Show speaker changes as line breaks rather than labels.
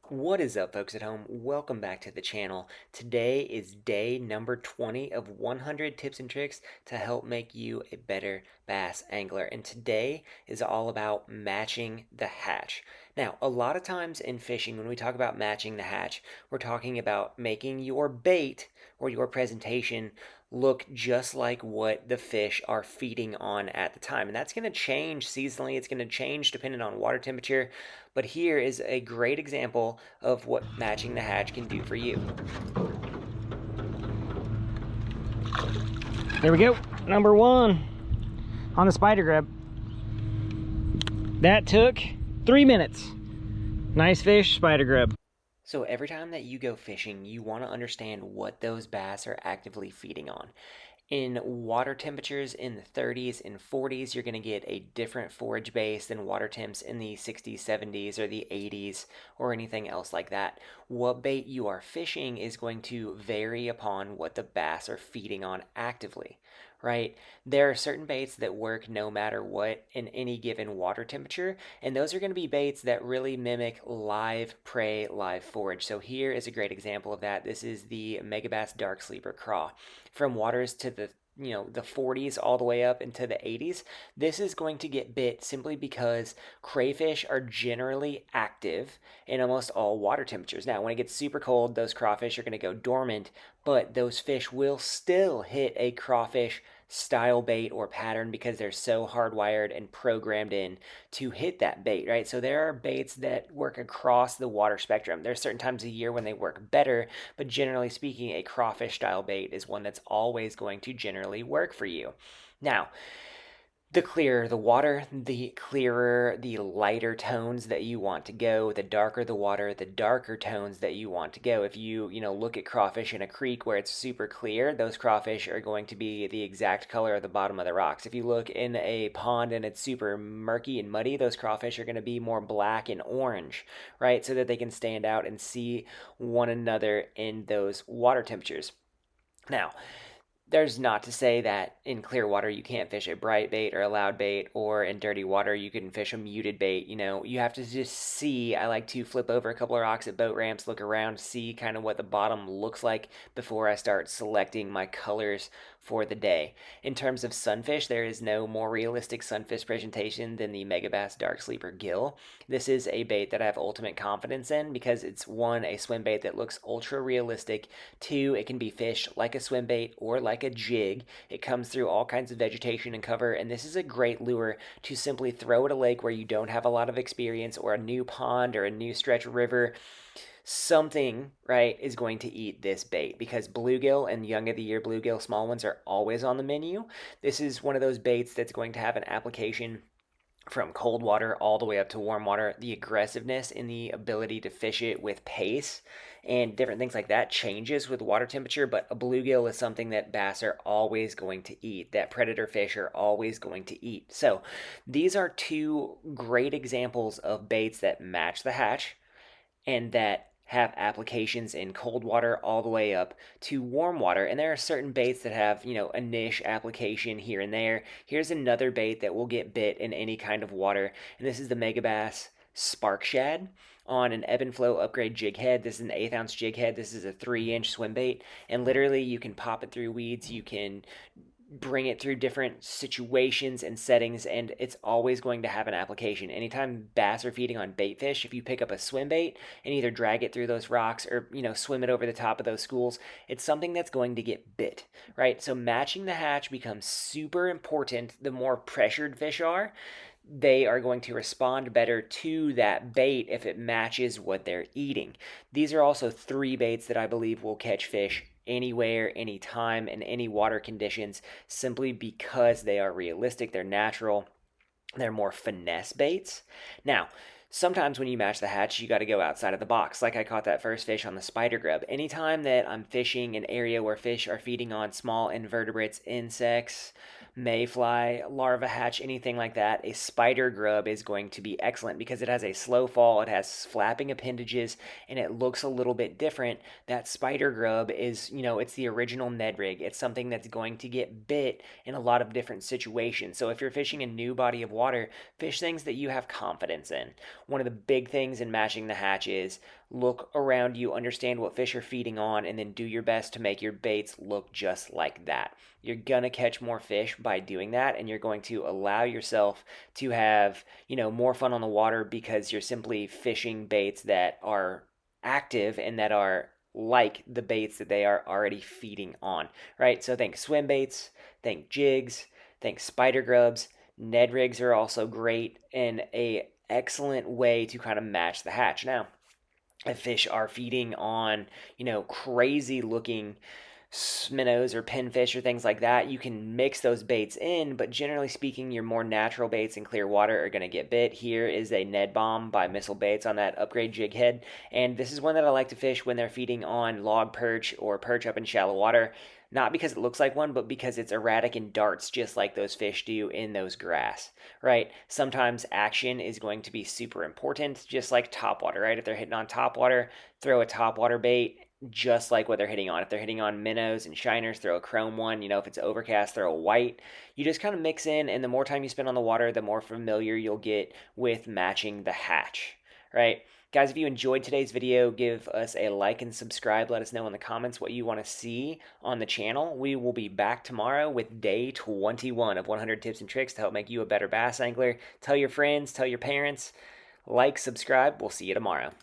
What is up, folks at home? Welcome back to the channel. Today is day number 20 of 100 tips and tricks to help make you a better bass angler. And today is all about matching the hatch. Now, a lot of times in fishing, when we talk about matching the hatch, we're talking about making your bait or your presentation look just like what the fish are feeding on at the time. And that's going to change seasonally. It's going to change depending on water temperature. But here is a great example of what matching the hatch can do for you.
There we go. Number one on the spider grub. That took 3 minutes. Nice fish, spider grub.
So every time that you go fishing, you want to understand what those bass are actively feeding on. In water temperatures in the 30s and 40s, you're going to get a different forage base than water temps in the 60s, 70s, or the 80s, or anything else like that. What bait you are fishing is going to vary upon what the bass are feeding on actively, right? There are certain baits that work no matter what in any given water temperature, and those are going to be baits that really mimic live prey, live forage. So here is a great example of that. This is the Megabass Dark Sleeper Craw. From waters to the 40s all the way up into the 80s, this is going to get bit simply because crayfish are generally active in almost all water temperatures. Now, when it gets super cold, those crawfish are going to go dormant, but those fish will still hit a crawfish style bait or pattern because they're so hardwired and programmed in to hit that bait, right? So there are baits that work across the water spectrum. There's certain times of year when they work better, but generally speaking, a crawfish style bait is one that's always going to generally work for you. Now, the clearer the water, the clearer the lighter tones that you want to go. The darker the water, the darker tones that you want to go. If you look at crawfish in a creek where it's super clear, those crawfish are going to be the exact color of the bottom of the rocks. If you look in a pond and it's super murky and muddy, those crawfish are going to be more black and orange, right? So that they can stand out and see one another in those water temperatures. Now, there's not to say that in clear water you can't fish a bright bait or a loud bait, or in dirty water you can fish a muted bait. You have to just see. I like to flip over a couple of rocks at boat ramps, look around, see kind of what the bottom looks like before I start selecting my colors for the day. In terms of sunfish, there is no more realistic sunfish presentation than the Megabass Dark Sleeper Gill. This is a bait that I have ultimate confidence in because it's one, a swim bait that looks ultra realistic. Two, it can be fished like a swim bait or like a jig. It comes through all kinds of vegetation and cover, and this is a great lure to simply throw at a lake where you don't have a lot of experience, or a new pond or a new stretch of river. Something, right, is going to eat this bait because bluegill and young of the year bluegill small ones are always on the menu. This is one of those baits that's going to have an application from cold water all the way up to warm water. The aggressiveness and the ability to fish it with pace and different things like that changes with water temperature, but a bluegill is something that bass are always going to eat, that predator fish are always going to eat. So these are two great examples of baits that match the hatch and that have applications in cold water all the way up to warm water. And there are certain baits that have, a niche application here and there. Here's another bait that will get bit in any kind of water, and this is the Megabass Spark Shad on an ebb and flow upgrade jig head. This is an 1/8 ounce jig head. This is a 3-inch swim bait, and literally you can pop it through weeds. You can bring it through different situations and settings, and it's always going to have an application. Anytime bass are feeding on bait fish, if you pick up a swim bait and either drag it through those rocks or swim it over the top of those schools, it's something that's going to get bit, right? So matching the hatch becomes super important. The more pressured fish are, they are going to respond better to that bait if it matches what they're eating. These are also 3 baits that I believe will catch fish anywhere, anytime, in any water conditions, simply because they are realistic, they're natural, they're more finesse baits. Now, sometimes when you match the hatch, you got to go outside of the box. Like I caught that first fish on the spider grub. Anytime that I'm fishing an area where fish are feeding on small invertebrates, insects, mayfly, larva hatch, anything like that, a spider grub is going to be excellent because it has a slow fall, it has flapping appendages, and it looks a little bit different. That spider grub is, it's the original Ned rig. It's something that's going to get bit in a lot of different situations. So if you're fishing a new body of water, fish things that you have confidence in. One of the big things in matching the hatch is look around you, understand what fish are feeding on, and then do your best to make your baits look just like that. You're going to catch more fish by doing that, and you're going to allow yourself to have, more fun on the water because you're simply fishing baits that are active and that are like the baits that they are already feeding on, right? So think swim baits, think jigs, think spider grubs. Ned rigs are also great and a excellent way to kind of match the hatch. Now, if fish are feeding on, crazy looking minnows or pinfish or things like that, you can mix those baits in, but generally speaking, your more natural baits in clear water are going to get bit. Here is a Ned Bomb by Missile Baits on that upgrade jig head, and this is one that I like to fish when they're feeding on log perch or perch up in shallow water. Not because it looks like one, but because it's erratic and darts just like those fish do in those grass, right? Sometimes action is going to be super important, just like topwater, right? If they're hitting on topwater, throw a topwater bait just like what they're hitting on. If they're hitting on minnows and shiners, throw a chrome one. If it's overcast, throw a white. You just kind of mix in, and the more time you spend on the water, the more familiar you'll get with matching the hatch, right? Guys, if you enjoyed today's video, give us a like and subscribe. Let us know in the comments what you want to see on the channel. We will be back tomorrow with day 21 of 100 tips and tricks to help make you a better bass angler. Tell your friends, tell your parents, like, subscribe. We'll see you tomorrow.